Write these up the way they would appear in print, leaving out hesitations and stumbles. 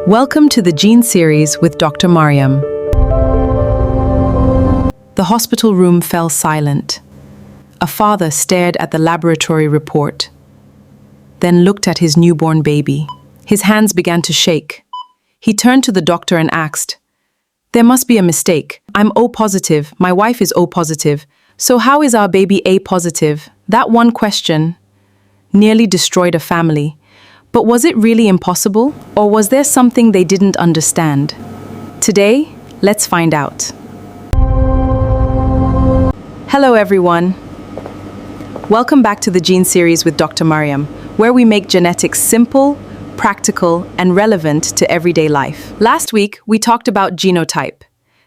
Welcome to the Gene Series with Dr. Maryam. The hospital room fell silent. A father stared at the laboratory report, then looked at his newborn baby. His hands began to shake. He turned to the doctor and asked, "There must be a mistake. I'm O positive, my wife is O positive. So how is our baby A positive?" That one question nearly destroyed a family. But was it really impossible? Or was there something they didn't understand? Today, let's find out. Hello everyone. Welcome back to the Gene Series with Dr. Maryam, where we make genetics simple, practical, and relevant to everyday life. Last week, we talked about genotype.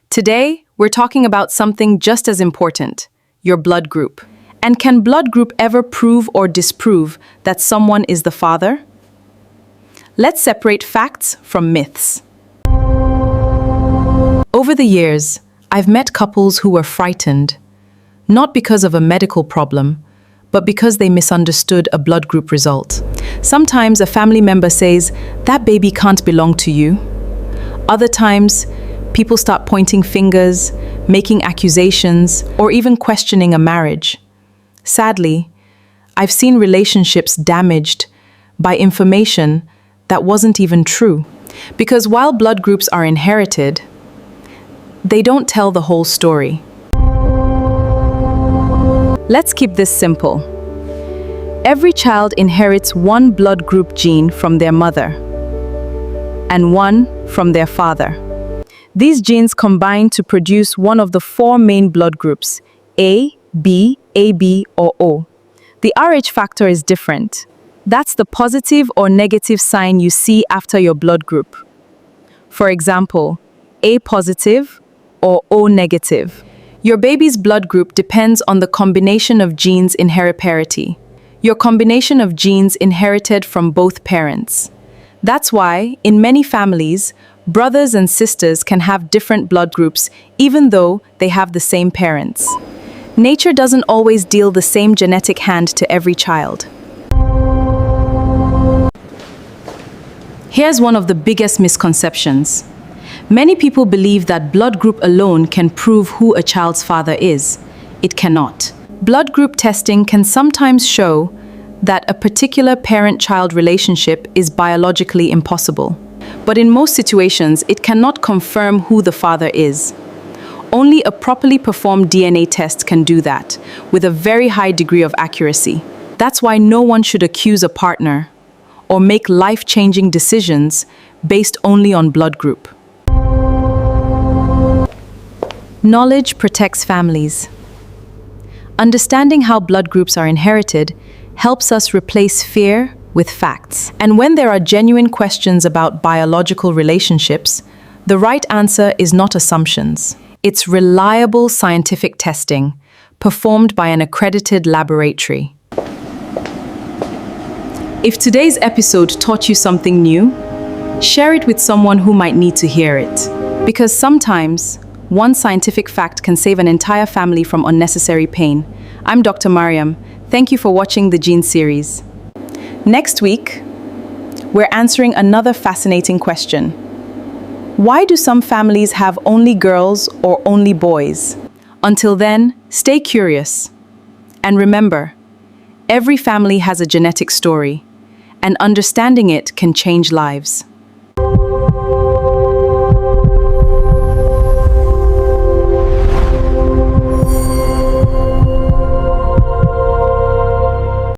Today, we're talking about something just as important, your blood group. And can blood group ever prove or disprove that someone is the father? Let's separate facts from myths. Over the years, I've met couples who were frightened, not because of a medical problem, but because they misunderstood a blood group result. Sometimes a family member says, "That baby can't belong to you." Other times, people start pointing fingers, making accusations, or even questioning a marriage. Sadly, I've seen relationships damaged by information that wasn't even true. Because while blood groups are inherited, they don't tell the whole story. Let's keep this simple. Every child inherits one blood group gene from their mother and one from their father. These genes combine to produce one of the four main blood groups, A, B, AB, or O. The Rh factor is different. That's the positive or negative sign you see after your blood group. For example, A positive or O negative. Your baby's blood group depends on the combination of genes in heredity. Your combination of genes inherited from both parents. That's why, in many families, brothers and sisters can have different blood groups even though they have the same parents. Nature doesn't always deal the same genetic hand to every child. Here's one of the biggest misconceptions. Many people believe that blood group alone can prove who a child's father is. It cannot. Blood group testing can sometimes show that a particular parent-child relationship is biologically impossible. But in most situations, it cannot confirm who the father is. Only a properly performed DNA test can do that, with a very high degree of accuracy. That's why no one should accuse a partner or make life-changing decisions based only on blood group. Knowledge protects families. Understanding how blood groups are inherited helps us replace fear with facts. And when there are genuine questions about biological relationships, the right answer is not assumptions. It's reliable scientific testing performed by an accredited laboratory. If today's episode taught you something new, share it with someone who might need to hear it. Because sometimes, one scientific fact can save an entire family from unnecessary pain. I'm Dr. Maryam. Thank you for watching the Gene Series. Next week, we're answering another fascinating question. Why do some families have only girls or only boys? Until then, stay curious. And remember, every family has a genetic story, and understanding it can change lives.